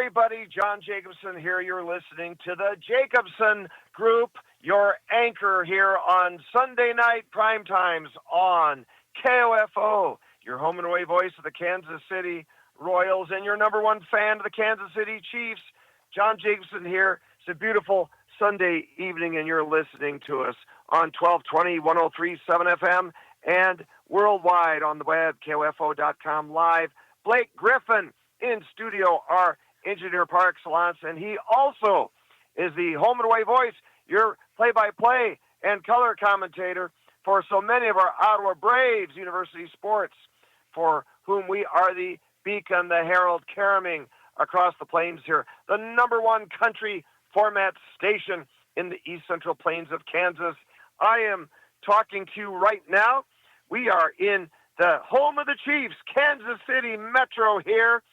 everybody. John Jacobson here. You're listening to the Jacobson Group, your anchor here on Sunday night prime times on KOFO, your home and away voice of the Kansas City Royals and your number one fan of the Kansas City Chiefs. John Jacobson here. It's a beautiful Sunday evening, and you're listening to us on 1220, 103.7 FM, and worldwide on the web, KOFO.com live. Blake Griffin in studio, our engineer par excellence, and he also is the home and away voice, your play-by-play and color commentator for so many of our Ottawa Braves University sports, for whom we are the beacon, the herald, caroming across the plains here, the number one country format station in the East Central Plains of Kansas. I am talking to you right now. We are in the home of the Chiefs, Kansas City Metro here.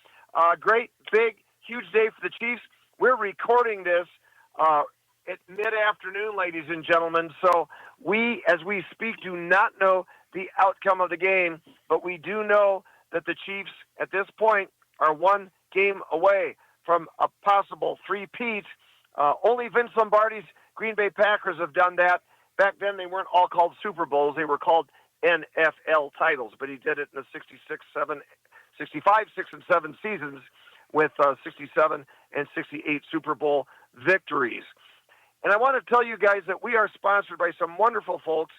Great, big, huge day for the Chiefs. We're recording this at mid-afternoon, ladies and gentlemen. So we, as we speak, do not know the outcome of the game, but we do know that the Chiefs, at this point, are one game away from a possible three-peat. Only Vince Lombardi's Green Bay Packers have done that. Back then, they weren't all called Super Bowls. They were called NFL titles, but he did it in the 65, 6, and 7 seasons with 67 and 68 Super Bowl victories. And I want to tell you guys that we are sponsored by some wonderful folks.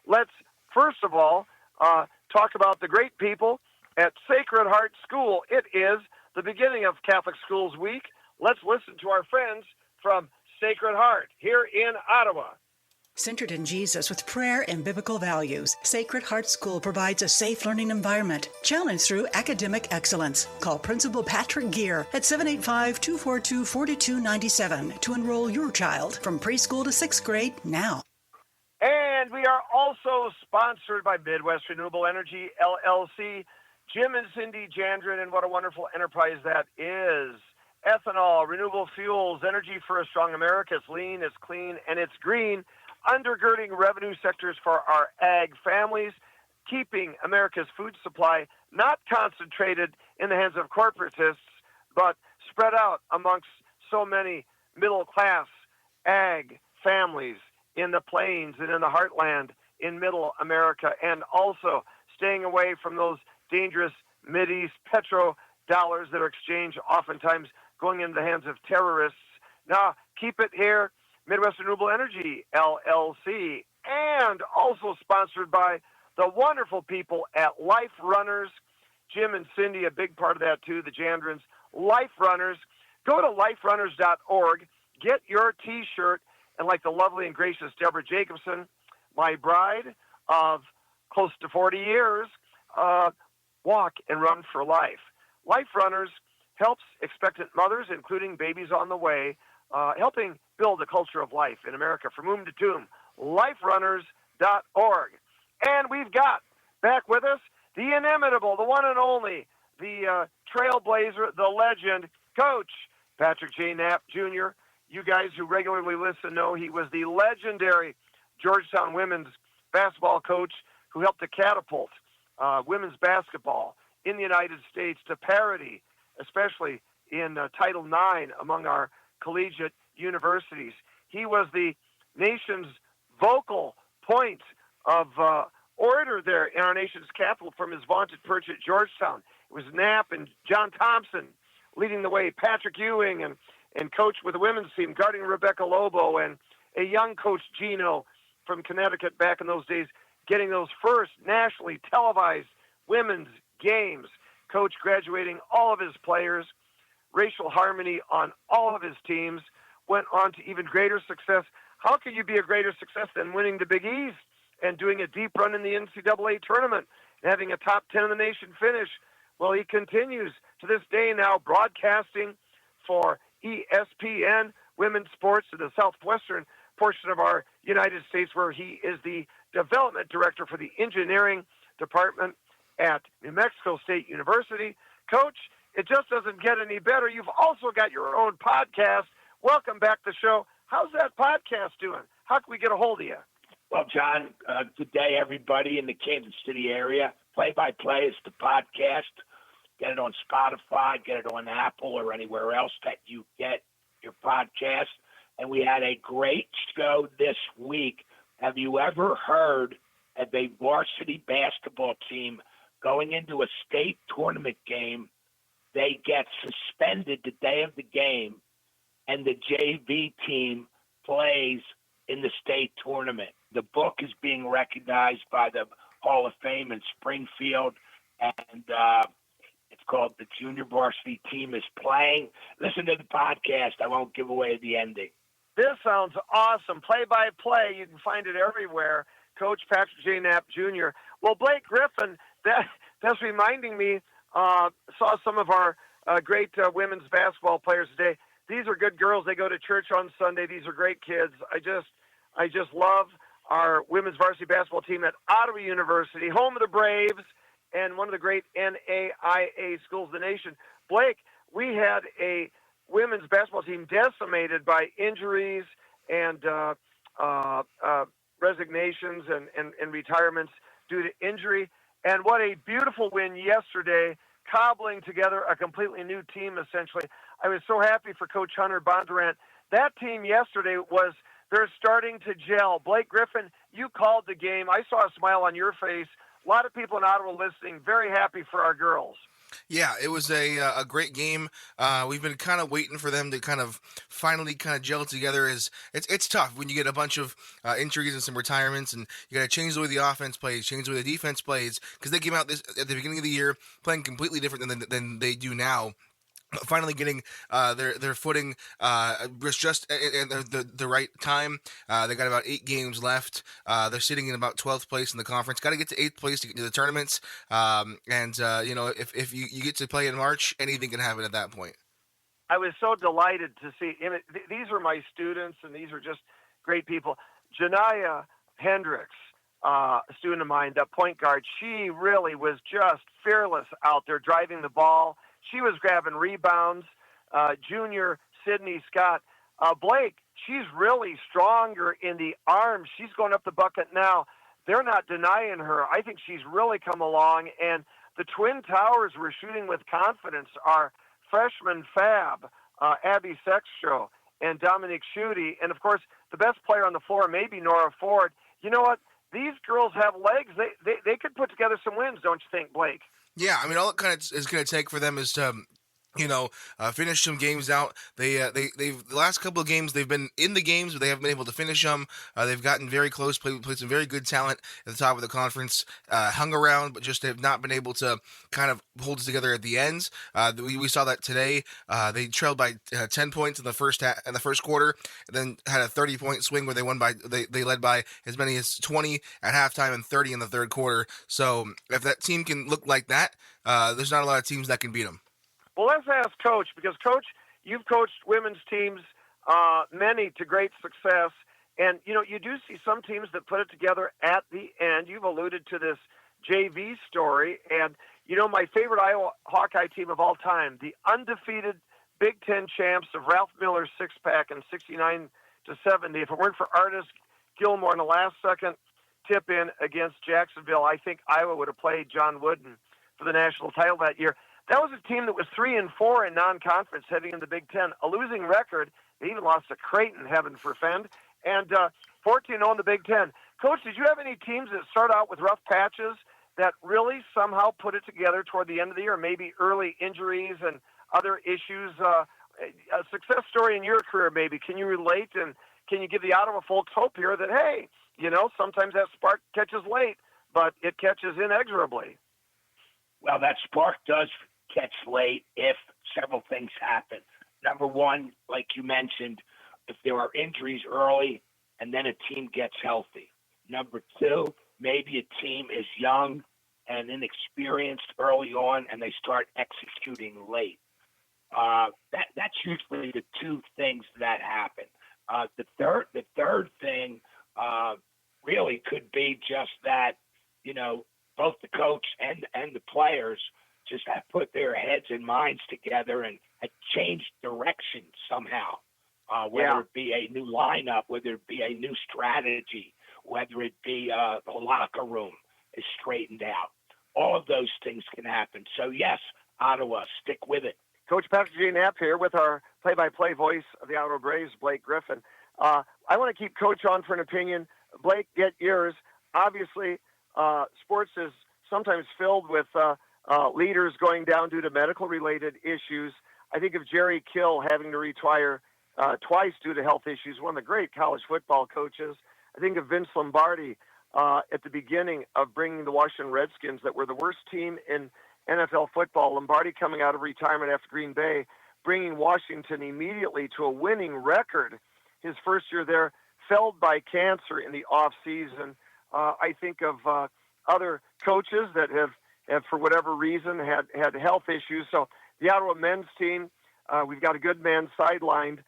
Let's, first of all, talk about the great people at Sacred Heart School. It is the beginning of Catholic Schools Week. Let's listen to our friends from Sacred Heart here in Ottawa. Centered in Jesus with prayer and biblical values, Sacred Heart School provides a safe learning environment, challenged through academic excellence. Call Principal Patrick Gear at 785-242-4297 to enroll your child from preschool to 6th grade now. And we are also sponsored by Midwest Renewable Energy, LLC, Jim and Cindy Jandrin, and what a wonderful enterprise that is. Ethanol, renewable fuels, energy for a strong America. It's lean, it's clean, and it's green. Undergirding revenue sectors for our ag families, keeping America's food supply not concentrated in the hands of corporatists, but spread out amongst so many middle-class ag families in the plains and in the heartland in middle America, and also staying away from those dangerous Mideast petrodollars that are exchanged, oftentimes going into the hands of terrorists. Now, keep it here. Midwest Renewable Energy, LLC, and also sponsored by the wonderful people at Life Runners. Jim and Cindy, a big part of that too, the Jandrins. Life Runners. Go to liferunners.org, get your T-shirt, and like the lovely and gracious Deborah Jacobson, my bride of close to 40 years, walk and run for life. Life Runners helps expectant mothers, including babies on the way, helping build a culture of life in America from womb to tomb. Liferunners.org. And we've got back with us the inimitable, the one and only, the trailblazer, the legend, Coach Patrick J. Knapp Jr. You guys who regularly listen know he was the legendary Georgetown women's basketball coach who helped to catapult women's basketball in the United States to parity, especially in Title IX among our collegiate universities. He was the nation's vocal point of orator there in our nation's capital from his vaunted perch at Georgetown. It was Knapp and John Thompson leading the way, Patrick Ewing and coach with the women's team, guarding Rebecca Lobo, and a young coach, Gino, from Connecticut back in those days, getting those first nationally televised women's games. Coach graduating all of his players, racial harmony on all of his teams, went on to even greater success. How can you be a greater success than winning the Big East and doing a deep run in the NCAA tournament and having a top 10 in the nation finish? Well, he continues to this day now broadcasting for ESPN Women's Sports in the southwestern portion of our United States, where he is the development director for the engineering department at New Mexico State University. Coach, it just doesn't get any better. You've also got your own podcast. Welcome back to the show. How's that podcast doing? How can we get a hold of you? Well, John, good day, everybody in the Kansas City area. Play-by-play is the podcast. Get it on Spotify, get it on Apple or anywhere else that you get your podcast. And we had a great show this week. Have you ever heard of a varsity basketball team going into a state tournament game? They get suspended the day of the game, and the JV team plays in the state tournament. The book is being recognized by the Hall of Fame in Springfield, and it's called The Junior Varsity Team is Playing. Listen to the podcast. I won't give away the ending. This sounds awesome. Play-by-play, you can find it everywhere. Coach Patrick J. Knapp Jr. Well, Blake Griffin, that's reminding me, saw some of our great women's basketball players today. These are good girls. They go to church on Sunday. These are great kids. I just love our women's varsity basketball team at Ottawa University, home of the Braves, and one of the great NAIA schools in the nation. Blake, we had a women's basketball team decimated by injuries and resignations and retirements due to injury. And what a beautiful win yesterday, cobbling together a completely new team, essentially. I was so happy for Coach Hunter Bondurant. That team yesterday they're starting to gel. Blake Griffin, you called the game. I saw a smile on your face. A lot of people in Ottawa listening, very happy for our girls. Yeah, it was a great game. We've been kind of waiting for them to kind of finally kind of gel together. It's tough when you get a bunch of injuries and some retirements, and you got to change the way the offense plays, change the way the defense plays, because they came out at the beginning of the year playing completely different than they do now. Finally getting their footing was just at the right time. They got about 8 games left. They're sitting in about 12th place in the conference. Got to get to 8th place to get to the tournaments. If you get to play in March, anything can happen at that point. I was so delighted to see. These are my students, and these are just great people. Janaya Hendricks, a student of mine, the point guard, she really was just fearless out there driving the ball. She was grabbing rebounds. Junior Sydney Scott. Blake, she's really stronger in the arms. She's going up the bucket now. They're not denying her. I think she's really come along. And the Twin Towers were shooting with confidence. Our freshman fab, Abby Sextro, and Dominic Schutte. And, of course, the best player on the floor, maybe Nora Ford. You know what? These girls have legs. They could put together some wins, don't you think, Blake? Yeah, I mean, all it kind of is going to take for them is to, finish some games out. They've the last couple of games they've been in the games, but they haven't been able to finish them. They've gotten very close, played some very good talent at the top of the conference, hung around, but just have not been able to kind of hold it together at the ends. We saw that today. They trailed by 10 points in the first quarter, and then had a 30-point swing where they led by as many as 20 at halftime and 30 in the third quarter. So if that team can look like that, there's not a lot of teams that can beat them. Well, let's ask Coach, because, Coach, you've coached women's teams, many to great success. And, you do see some teams that put it together at the end. You've alluded to this JV story. And, my favorite Iowa Hawkeye team of all time, the undefeated Big Ten champs of Ralph Miller's six-pack in 69-70. If it weren't for Artis Gilmore in the last-second tip-in against Jacksonville, I think Iowa would have played John Wooden for the national title that year. That was a team that was 3-4 in non-conference heading into the Big Ten, a losing record. They even lost to Creighton, heaven forfend, and 14-0 in the Big Ten. Coach, did you have any teams that start out with rough patches that really somehow put it together toward the end of the year, maybe early injuries and other issues? A success story in your career, maybe. Can you relate, and can you give the Ottawa folks hope here that, hey, sometimes that spark catches late, but it catches inexorably? Well, that spark does catch late if several things happen. Number one, like you mentioned, if there are injuries early and then a team gets healthy. Number two, maybe a team is young and inexperienced early on and they start executing late. That's usually the two things that happen. The third thing really could be just that, both the coach and the players just have put their heads and minds together and have changed direction somehow, whether it be a new lineup, whether it be a new strategy, whether it be the locker room is straightened out. All of those things can happen. So, yes, Ottawa. Stick with it. Coach Patrick J. Knapp here with our play-by-play voice of the Ottawa Braves, Blake Griffin. I want to keep Coach on for an opinion. Blake, get yours. Obviously, sports is sometimes filled with leaders going down due to medical-related issues. I think of Jerry Kill having to retire twice due to health issues, one of the great college football coaches. I think of Vince Lombardi at the beginning of bringing the Washington Redskins, that were the worst team in NFL football. Lombardi coming out of retirement after Green Bay, bringing Washington immediately to a winning record. His first year there, felled by cancer in the off season. I think of other coaches that have for whatever reason had health issues. So the Ottawa men's team, we've got a good man sidelined.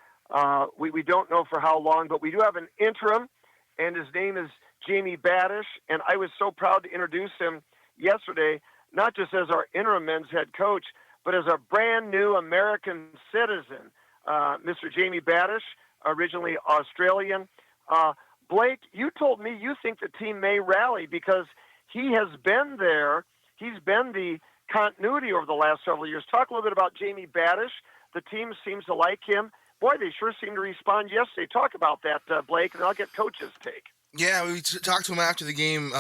We don't know for how long, but we do have an interim, and his name is Jamie Badish, and I was so proud to introduce him yesterday, not just as our interim men's head coach, but as a brand new American citizen, Mr. Jamie Badish, originally Australian. Blake, you told me you think the team may rally because he has been there. He's been the continuity over the last several years. Talk a little bit about Jamie Badish. The team seems to like him. Boy, they sure seemed to respond yesterday. Talk about that, Blake, and I'll get Coach's take. Yeah, we talked to him after the game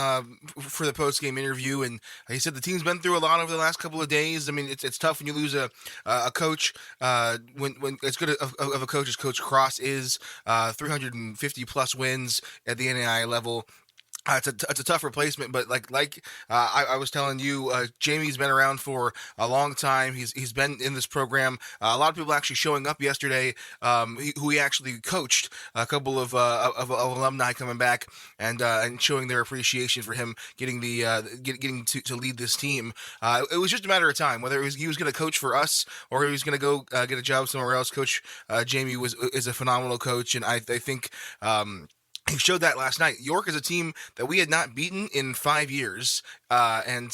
for the post-game interview, and he said the team's been through a lot over the last couple of days. I mean, it's tough when you lose a coach. When as good of a coach as Coach Cross is, 350 plus wins at the NAIA level. It's a tough replacement, but like I was telling you, Jamie's been around for a long time. He's been in this program. A lot of people actually showing up yesterday, who he actually coached. A couple of alumni coming back and showing their appreciation for him getting getting to lead this team. It was just a matter of time whether he was going to coach for us or he was going to go get a job somewhere else. Coach Jamie is a phenomenal coach, and I think. He showed that last night. York is a team that we had not beaten in 5 years, and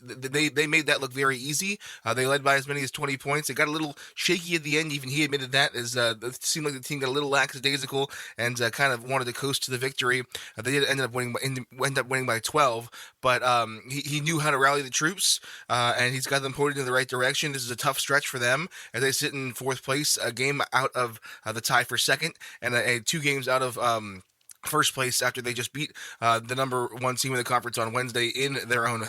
they made that look very easy. They led by as many as 20 points. It got a little shaky at the end. Even he admitted that, as it seemed like the team got a little lackadaisical and kind of wanted to coast to the victory. They did end up winning by 12, but he knew how to rally the troops, and he's got them pointed in the right direction. This is a tough stretch for them as they sit in fourth place, a game out of the tie for second, and 2 games out of first place after they just beat the number 1 team in the conference on Wednesday in their own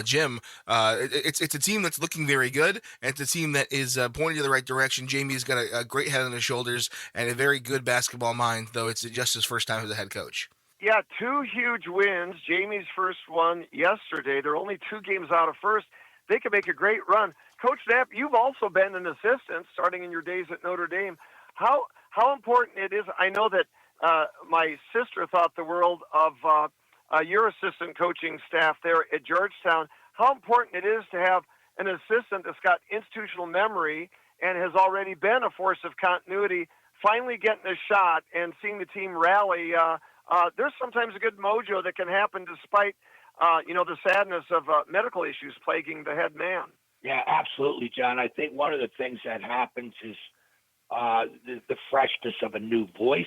gym. It's a team that's looking very good, and it's a team that is pointing to the right direction. Jamie's got a great head on his shoulders and a very good basketball mind, though it's just his first time as a head coach. Yeah, 2 huge wins. Jamie's first one yesterday. They're only 2 games out of first. They could make a great run. Coach Knapp, you've also been an assistant starting in your days at Notre Dame. How important it is, I know that my sister thought the world of your assistant coaching staff there at Georgetown, how important it is to have an assistant that's got institutional memory and has already been a force of continuity, finally getting a shot and seeing the team rally. There's sometimes a good mojo that can happen despite, the sadness of medical issues plaguing the head man. Yeah, absolutely, John. I think one of the things that happens is the freshness of a new voice.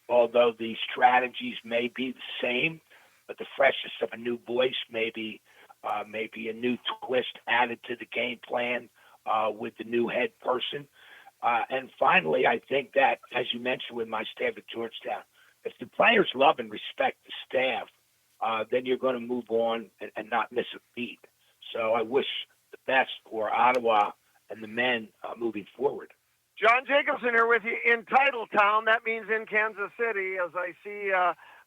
Although the strategies may be the same, but the freshness of a new voice may be a new twist added to the game plan with the new head person. And finally, I think that, as you mentioned with my staff at Georgetown, if the players love and respect the staff, then you're going to move on and not miss a beat. So I wish the best for Ottawa and the men moving forward. John Jacobson here with you in Titletown. That means in Kansas City, as I see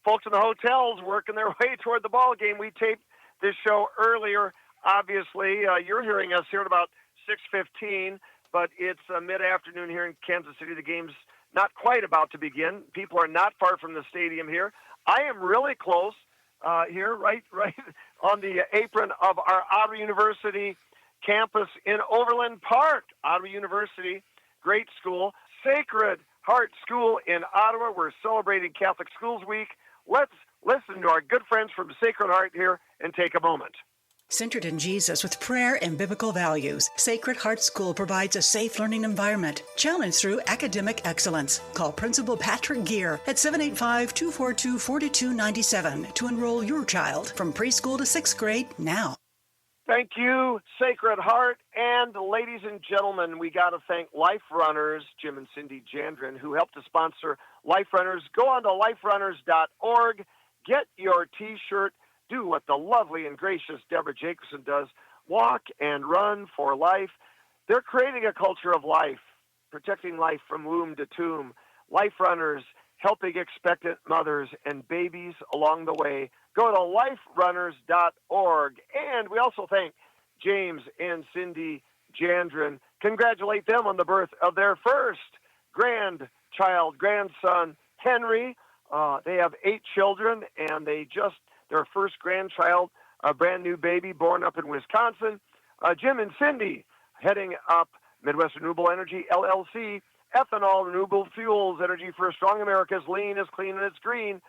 folks in the hotels working their way toward the ball game. We taped this show earlier. Obviously, you're hearing us here at about 6:15, but it's mid-afternoon here in Kansas City. The game's not quite about to begin. People are not far from the stadium here. I am really close here, right on the apron of our Ottawa University campus in Overland Park. Ottawa University, great school. Sacred Heart School in Ottawa. We're celebrating Catholic Schools Week. Let's listen to our good friends from Sacred Heart here and take a moment. Centered in Jesus with prayer and biblical values, Sacred Heart School provides a safe learning environment, challenged through academic excellence. Call Principal Patrick Gear at 785-242-4297 to enroll your child from preschool to 6th grade now. Thank you, Sacred Heart. And ladies and gentlemen, we got to thank Life Runners, Jim and Cindy Jandrin, who helped to sponsor Life Runners. Go on to liferunners.org, get your T-shirt, do what the lovely and gracious Deborah Jacobson does, walk and run for life. They're creating a culture of life, protecting life from womb to tomb. Life Runners, helping expectant mothers and babies along the way. Go to liferunners.org. And we also thank James and Cindy Jandrin. Congratulate them on the birth of their first grandson, Henry. They have 8 children, and their first grandchild, a brand new baby born up in Wisconsin. Jim and Cindy heading up Midwestern Renewable Energy, LLC, ethanol, renewable fuels, energy for a strong America is lean, is clean, and it's green,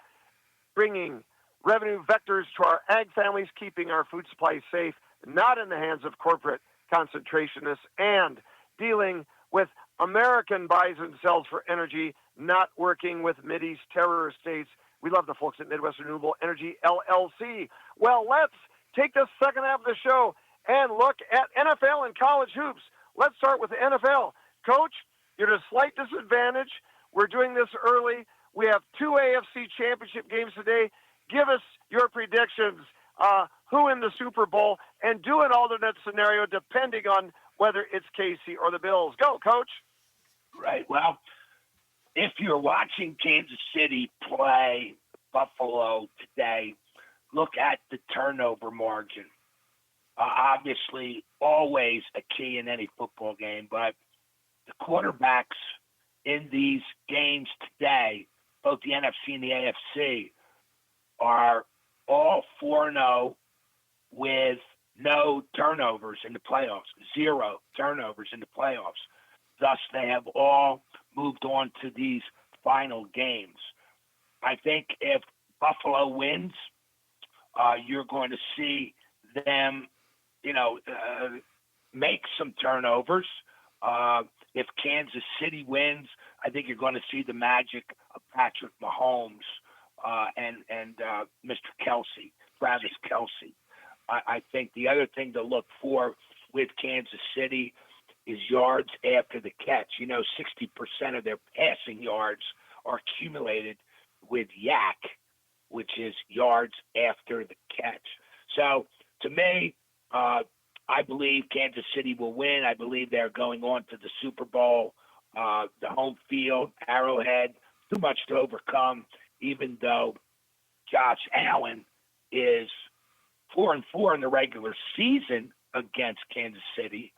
bringing revenue vectors to our ag families, keeping our food supply safe, not in the hands of corporate concentrationists, and dealing with American buys and sells for energy, not working with Mideast terror states. We love the folks at Midwestern Renewable Energy, LLC. Well, let's take this second half of the show and look at NFL and college hoops. Let's start with the NFL. Coach, you're at a slight disadvantage. We're doing this early. We have 2 AFC championship games today. Give us your predictions. Who in the Super Bowl, and do an alternate scenario depending on whether it's KC or the Bills. Go, Coach. Right. Well, if you're watching Kansas City play Buffalo today, look at the turnover margin. Obviously, always a key in any football game, but the quarterbacks in these games today, both the NFC and the AFC, are all 4-0 with no turnovers in the playoffs, 0 turnovers in the playoffs. Thus, they have all moved on to these final games. I think if Buffalo wins, you're going to see them, make some turnovers. If Kansas City wins, I think you're going to see the magic of Patrick Mahomes and Mr. Kelsey, Travis Kelsey. I think the other thing to look for with Kansas City is yards after the catch. 60% of their passing yards are accumulated with YAC, which is yards after the catch. So to me, I believe Kansas City will win. I believe they're going on to the Super Bowl. The home field, Arrowhead, too much to overcome, even though Josh Allen is 4-4 in the regular season against Kansas City.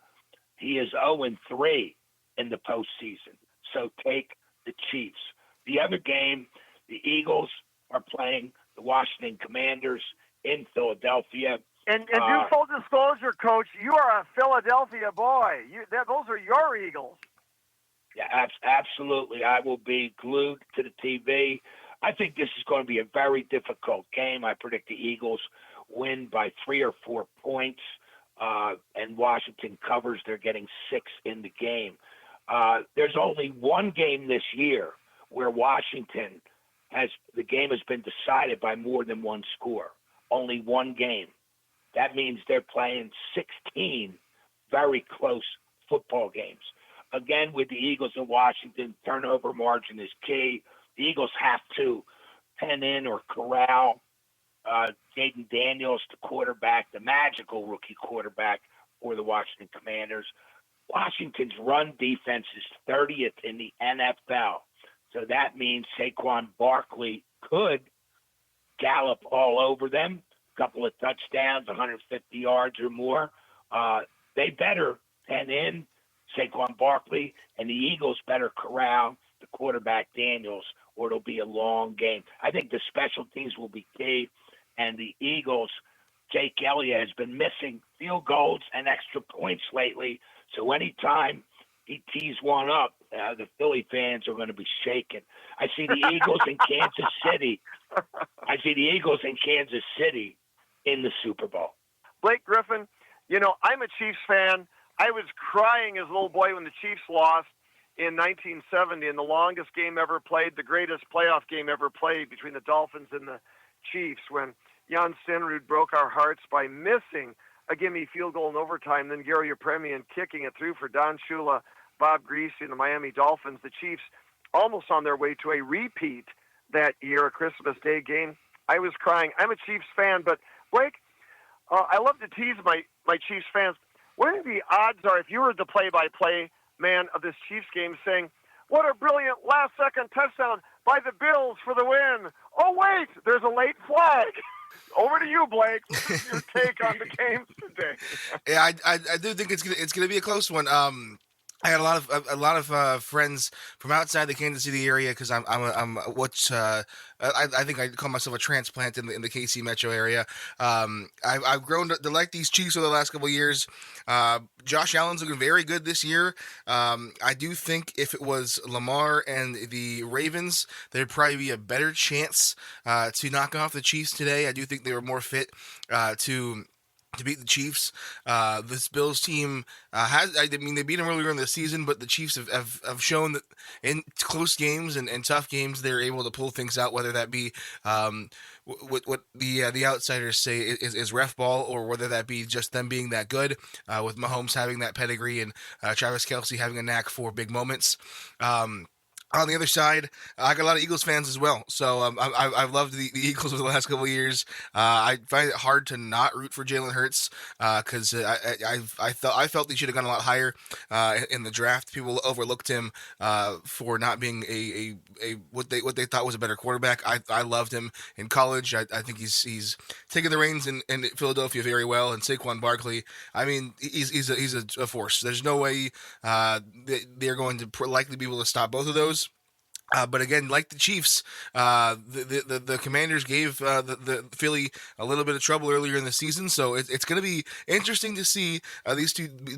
He is 0-3 in the postseason. So take the Chiefs. The other game, the Eagles are playing the Washington Commanders in Philadelphia. And do full disclosure, Coach, you are a Philadelphia boy. Those are your Eagles. Yeah, absolutely. I will be glued to the TV. I think this is going to be a very difficult game. I predict the Eagles win by 3 or 4 points, and Washington covers. They're getting 6 in the game. There's only one game this year where Washington the game has been decided by more than one score. Only one game. That means they're playing 16 very close football games. Again, with the Eagles and Washington, turnover margin is key. The Eagles have to pen in or corral Jaden Daniels, the quarterback, the magical rookie quarterback for the Washington Commanders. Washington's run defense is 30th in the NFL. So that means Saquon Barkley could gallop all over them, a couple of touchdowns, 150 yards or more. They better pen in Saquon Barkley, and the Eagles better corral the quarterback Daniels, or it'll be a long game. I think the special teams will be key, and the Eagles, Jake Elliott has been missing field goals and extra points lately, so anytime he tees one up, the Philly fans are going to be shaken. I see the Eagles in Kansas City. I see the Eagles in Kansas City in the Super Bowl. Blake Griffin, I'm a Chiefs fan. I was crying as a little boy when the Chiefs lost in 1970 in the longest game ever played, the greatest playoff game ever played between the Dolphins and the Chiefs, when Jan Sinrud broke our hearts by missing a gimme field goal in overtime, then Gary Yepremian kicking it through for Don Shula, Bob Greasy, and the Miami Dolphins. The Chiefs almost on their way to a repeat that year, a Christmas Day game. I was crying. I'm a Chiefs fan, but Blake, I love to tease my Chiefs fans. What are the odds are if you were the play-by-play man of this Chiefs game saying, what a brilliant last-second touchdown by the Bills for the win. Oh, wait, there's a late flag. Over to you, Blake. What's your take on the games today? Yeah, I do think it's gonna be a close one. I had a lot of friends from outside the Kansas City area because I'm what's I think I call myself a transplant in the KC metro area. I've grown to like these Chiefs over the last couple of years. Josh Allen's looking very good this year. I do think if it was Lamar and the Ravens, there'd probably be a better chance to knock off the Chiefs today. I do think they were more fit to beat the Chiefs. This Bills team they beat them earlier in the season, but the Chiefs have shown that in close games and tough games, they're able to pull things out, whether that be what the outsiders say is ref ball, or whether that be just them being that good, with Mahomes having that pedigree and Travis Kelce having a knack for big moments. On the other side, I got a lot of Eagles fans as well. So I've loved the Eagles over the last couple of years. I find it hard to not root for Jalen Hurts because I felt he should have gone a lot higher in the draft. People overlooked him for not being a what they thought was a better quarterback. I loved him in college. I think he's taken the reins in Philadelphia very well. And Saquon Barkley, I mean, he's a force. There's no way they're going to likely be able to stop both of those. But again, like the Chiefs, the Commanders gave the Philly a little bit of trouble earlier in the season, so it's going to be interesting to see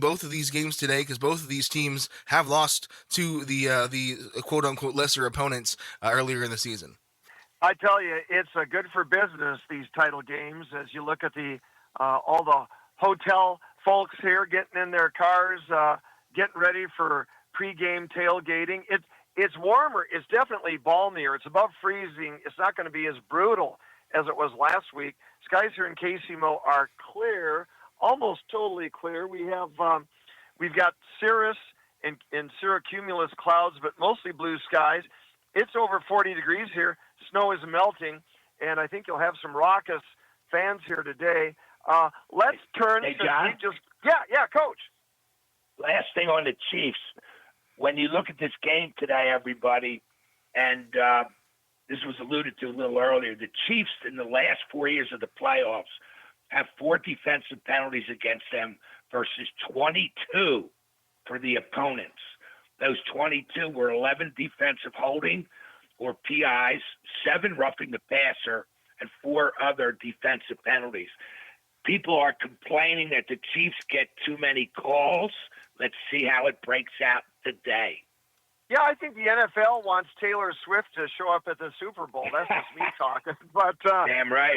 both of these games today, because both of these teams have lost to the quote unquote lesser opponents earlier in the season. I tell you, it's good for business, these title games, as you look at all the hotel folks here getting in their cars, getting ready for pregame tailgating. It's warmer. It's definitely balmier. It's above freezing. It's not going to be as brutal as it was last week. Skies here in KCMO are clear, almost totally clear. We've got cirrus and cirrocumulus clouds, but mostly blue skies. It's over 40 degrees here. Snow is melting, and I think you'll have some raucous fans here today. Let's turn. Hey, John? Yeah, Coach. Last thing on the Chiefs. When you look at this game today, everybody, and this was alluded to a little earlier, the Chiefs in the last 4 years of the playoffs have 4 defensive penalties against them versus 22 for the opponents. Those 22 were 11 defensive holding or PIs, 7 roughing the passer, and 4 other defensive penalties. People are complaining that the Chiefs get too many calls. Let's see how it breaks out today. Yeah, I think the NFL wants Taylor Swift to show up at the Super Bowl. That's just me talking. But damn right.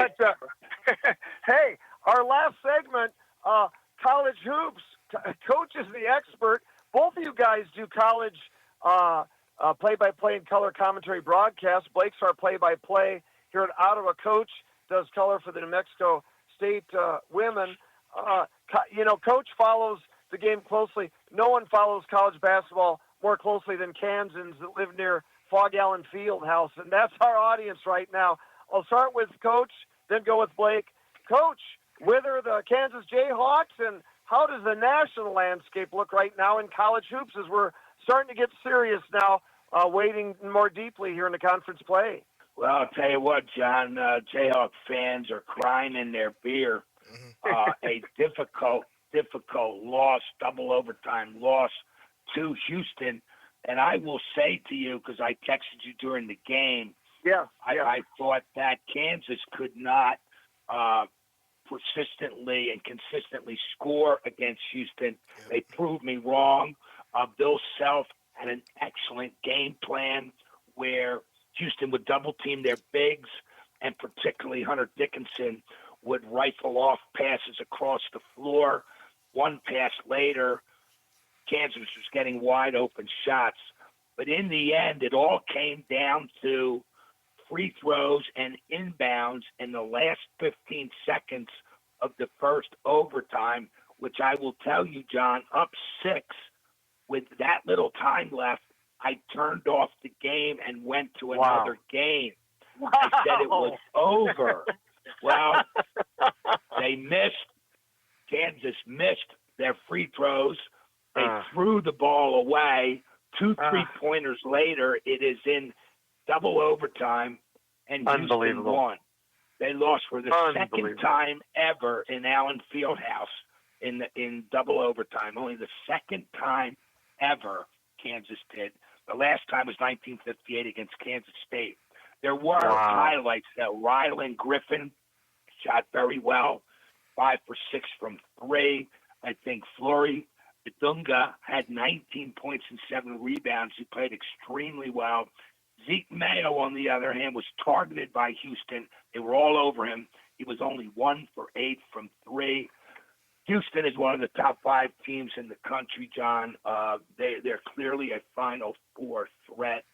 Hey, our last segment, college hoops. Coach is the expert. Both of you guys do college play-by-play and color commentary broadcast. Blake's our play-by-play here at Ottawa. Coach does color for the New Mexico State women. Coach follows the game closely. No one follows college basketball more closely than Kansans that live near Fog Allen Fieldhouse, and that's our audience right now. I'll start with Coach, then go with Blake. Coach, whither the Kansas Jayhawks, and how does the national landscape look right now in college hoops as we're starting to get serious now, wading more deeply here in the conference play? Well, I'll tell you what, John, Jayhawk fans are crying in their beer. A difficult loss, double overtime loss to Houston. And I will say to you, because I texted you during the game, I thought that Kansas could not persistently and consistently score against Houston. They proved me wrong. Bill Self had an excellent game plan where Houston would double team their bigs, and particularly Hunter Dickinson would rifle off passes across the floor. One pass later, Kansas was getting wide open shots. But in the end, it all came down to free throws and inbounds in the last 15 seconds of the first overtime, which I will tell you, John, up 6 with that little time left. I turned off the game and went to another game. Wow. I said it was over. Well, Kansas missed their free throws. They threw the ball away. 2 3-pointers later, it is in double overtime, and Houston won. They lost for the second time ever in Allen Fieldhouse in double overtime. Only the second time ever Kansas did. The last time was 1958 against Kansas State. There were highlights that Rylan Griffin shot very well, 5 for 6 from 3. I think Flory Bidunga had 19 points and 7 rebounds. He played extremely well. Zeke Mayo, on the other hand, was targeted by Houston. They were all over him. He was only 1 for 8 from 3. Houston is one of the top 5 teams in the country, John. They're clearly a Final Four threat.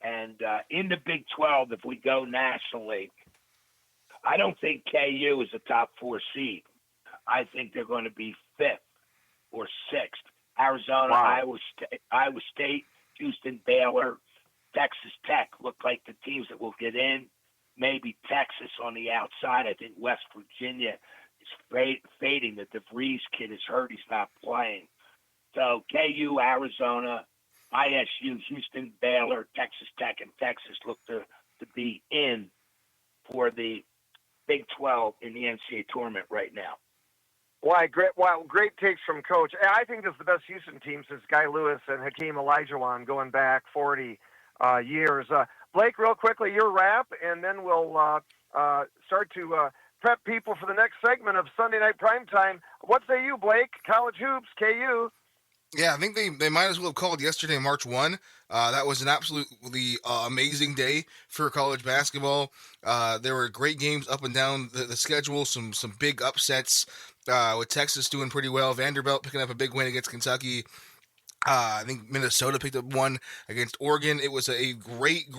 And in the Big 12, if we go nationally, I don't think KU is a top 4 seed. I think they're going to be 5th or 6th. Arizona, Iowa State, Houston, Baylor, Texas Tech look like the teams that will get in. Maybe Texas on the outside. I think West Virginia is fading. The DeVries kid is hurt. He's not playing. So KU, Arizona, ISU, Houston, Baylor, Texas Tech, and Texas look to be in for the Big 12 in the NCAA tournament right now. Great takes from Coach. I think this is the best Houston team since Guy Lewis and Hakeem Olajuwon going back 40 years. Blake, real quickly, your wrap, and then we'll start to prep people for the next segment of Sunday Night Primetime. What say you, Blake? College Hoops, KU. Yeah, I think they might as well have called yesterday March 1. That was an absolutely amazing day for college basketball. There were great games up and down the schedule, some big upsets with Texas doing pretty well, Vanderbilt picking up a big win against Kentucky. I think Minnesota picked up one against Oregon. It was a great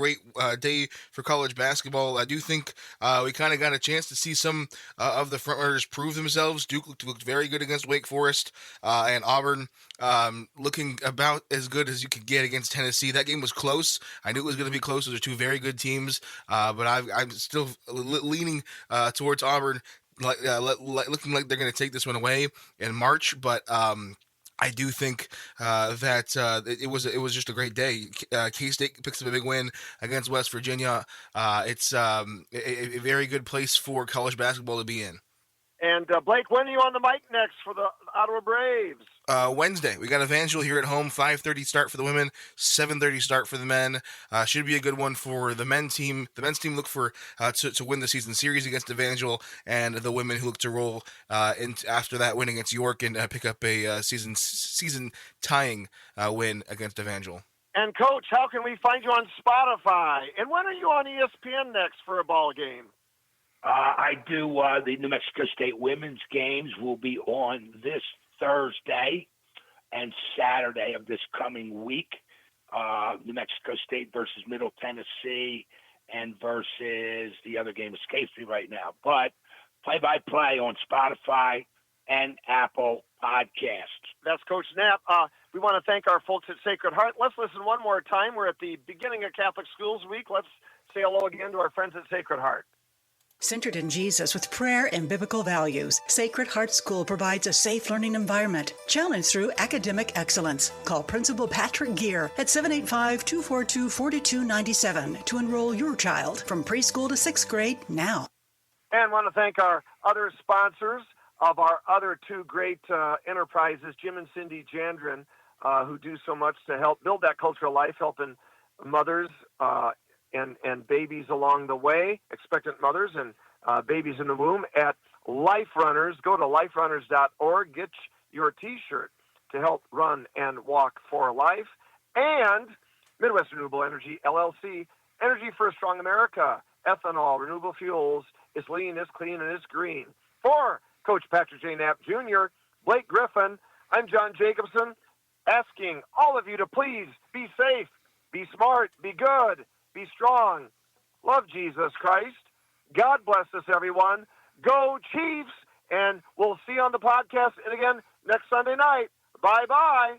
day for college basketball. I do think we kind of got a chance to see some of the frontrunners prove themselves. Duke looked very good against Wake Forest, and Auburn looking about as good as you could get against Tennessee. That game was close. I knew it was going to be close. Those are 2 very good teams, but I'm still leaning towards Auburn, looking like they're going to take this one away in March, but I do think that it was just a great day. K-State picks up a big win against West Virginia. It's a very good place for college basketball to be in. And Blake, when are you on the mic next for the Ottawa Braves? Wednesday. We got Evangel here at home. 5:30 start for the women, 7:30 start for the men. Should be a good one for the men's team. The men's team look for to win the season series against Evangel, and the women who look to roll after that win against York and pick up a season tying win against Evangel. And Coach, how can we find you on Spotify? And when are you on ESPN next for a ball game? I do. The New Mexico State women's games will be on this Thursday and Saturday of this coming week. New Mexico State versus Middle Tennessee and versus the other game escapes me right now. But play-by-play on Spotify and Apple Podcasts. That's Coach Knapp. We want to thank our folks at Sacred Heart. Let's listen one more time. We're at the beginning of Catholic Schools Week. Let's say hello again to our friends at Sacred Heart. Centered in Jesus with prayer and biblical values, Sacred Heart School provides a safe learning environment, challenged through academic excellence. Call Principal Patrick Gear at 785-242-4297 to enroll your child from preschool to 6th grade now. And want to thank our other sponsors of our other 2 great enterprises, Jim and Cindy Jandrin, who do so much to help build that cultural life, helping mothers and babies along the way, expectant mothers and babies in the womb at Life Runners. Go to liferunners.org, get your T-shirt to help run and walk for life. And Midwest Renewable Energy, LLC, energy for a strong America, ethanol, renewable fuels, it's lean, it's clean, and it's green. For Coach Patrick J. Knapp Jr., Blake Griffin, I'm John Jacobson, asking all of you to please be safe, be smart, be good, be strong. Love Jesus Christ. God bless us, everyone. Go Chiefs And we'll see you on the podcast and again next Sunday night. Bye-bye.